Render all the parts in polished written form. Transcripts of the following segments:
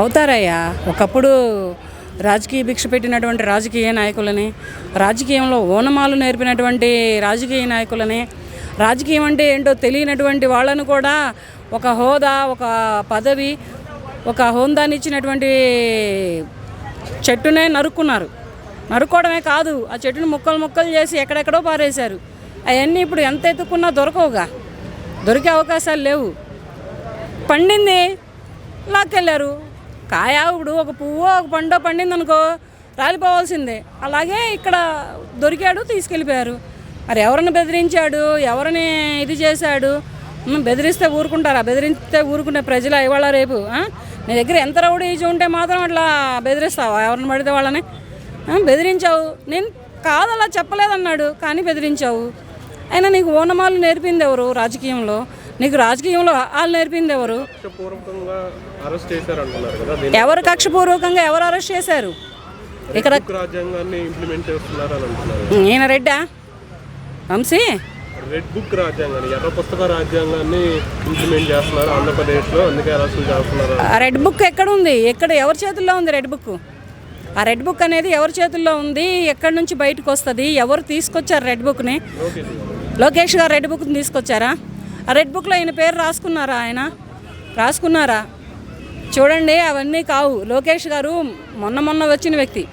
అవుతారయ్యా. ఒకప్పుడు రాజకీయ భిక్ష పెట్టినటువంటి రాజకీయ నాయకులని, రాజకీయంలో ఓనమాలు నేర్పినటువంటి రాజకీయ నాయకులని, రాజకీయం అంటే ఏంటో తెలియనటువంటి వాళ్ళను కూడా ఒక హోదా, ఒక పదవి, ఒక హోందానిచ్చినటువంటి చెట్టునే నరుక్కున్నారు. నరుక్కోవడమే కాదు, ఆ చెట్టును ముక్కలు ముక్కలు చేసి ఎక్కడెక్కడో పారేశారు. అవన్నీ ఇప్పుడు ఎంత ఎత్తుకున్నా దొరకవుగా, దొరికే అవకాశాలు లేవు. పండింది లాక్కెళ్ళారు. కాయ ఇప్పుడు ఒక పువ్వు ఒక పండో పండింది అనుకో రాలిపోవాల్సిందే. అలాగే ఇక్కడ దొరికాడు, తీసుకెళ్ళిపోయారు. మరి ఎవరిని బెదిరించాడు, ఎవరిని ఇది చేశాడు? బెదిరిస్తే ఊరుకుంటారా? బెదిరిస్తే ఊరుకునే ప్రజలు ఇవాళ రేపు నీ దగ్గర ఎంత రౌడీ ఈజీ ఉంటే మాత్రం అట్లా బెదిరిస్తావా? ఎవరిని పడితే వాళ్ళని బెదిరించావు. నేను కాదలా చెప్పలేదన్నాడు, కానీ బెదిరించావు. అయినా నీకు ఓనమాలు నేర్పింది ఎవరు? రాజకీయంలో నీకు రాజకీయంలో వాళ్ళు నేర్పింది ఎవరు? ఎవరు కక్షపూర్వకంగా ఎవరు అరెస్ట్ చేశారు? ఇక్కడ ఈయన రెడ్డా వంశీ రెడ్ బుక్ రాజ్యాంగాన్ని, ఎర్ర పుస్తక రాజ్యాంగాన్ని ఇంప్లిమెంట్ చేస్తున్నారు ఆంధ్రప్రదేశ్లో. అందుకే అరెస్టులు చేస్తున్నారు. ఆ రెడ్ బుక్ ఎక్కడ ఉంది? ఎవరి చేతుల్లో ఉంది రెడ్ బుక్? ఆ రెడ్ బుక్ అనేది ఎవరి చేతుల్లో ఉంది? ఎక్కడి నుంచి బయటకు వస్తుంది? ఎవరు తీసుకొచ్చారు రెడ్ బుక్ని? లోకేష్ గారు రెడ్ బుక్ని తీసుకొచ్చారా? ఆ రెడ్ బుక్లో ఆయన పేరు రాసుకున్నారా? ఆయన రాసుకున్నారా? చూడండి, అవన్నీ కావు. లోకేష్ గారు మొన్న వచ్చిన వ్యక్తి.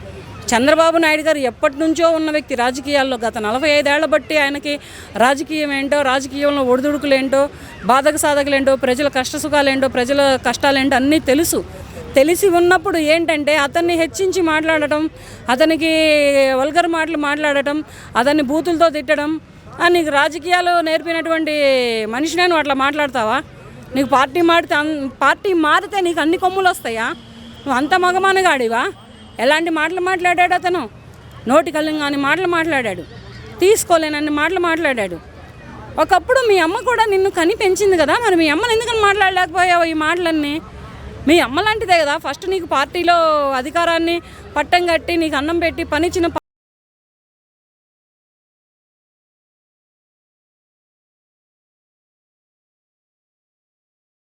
చంద్రబాబు నాయుడు గారు ఎప్పటి నుంచో ఉన్న వ్యక్తి రాజకీయాల్లో. గత 45 ఏళ్ల బట్టి ఆయనకి రాజకీయం ఏంటో, రాజకీయంలో ఒడిదుడుకులేంటో, బాధక సాధకులేంటో, ప్రజల కష్టసుఖాలేంటో, ప్రజల కష్టాలేంటో అన్నీ తెలిసి ఉన్నప్పుడు ఏంటంటే అతన్ని హెచ్చించి మాట్లాడటం, అతనికి వల్గర్ మాటలు మాట్లాడటం, అతన్ని బూతులతో తిట్టడం, నీకు రాజకీయాలు నేర్పినటువంటి మనిషినే నువ్వు అట్లా మాట్లాడతావా? నీకు పార్టీ మారితే నీకు అన్ని కొమ్ములు వస్తాయా? నువ్వు అంత మగమానగాడివా? ఎలాంటి మాటలు మాట్లాడాడు అతను? నోటి కళ్ళంగాని మాటలు మాట్లాడాడు, తీసుకోలేనన్ని మాటలు మాట్లాడాడు. ఒకప్పుడు మీ అమ్మ కూడా నిన్ను కని పెంచింది కదా, మరి మీ అమ్మని ఎందుకని మాట్లాడలేకపోయావు? ఈ మాటలన్నీ మీ అమ్మ లాంటిదే కదా. ఫస్ట్ నీకు పార్టీలో అధికారాన్ని పట్టం కట్టి నీకు అన్నం పెట్టి పనిచ్చిన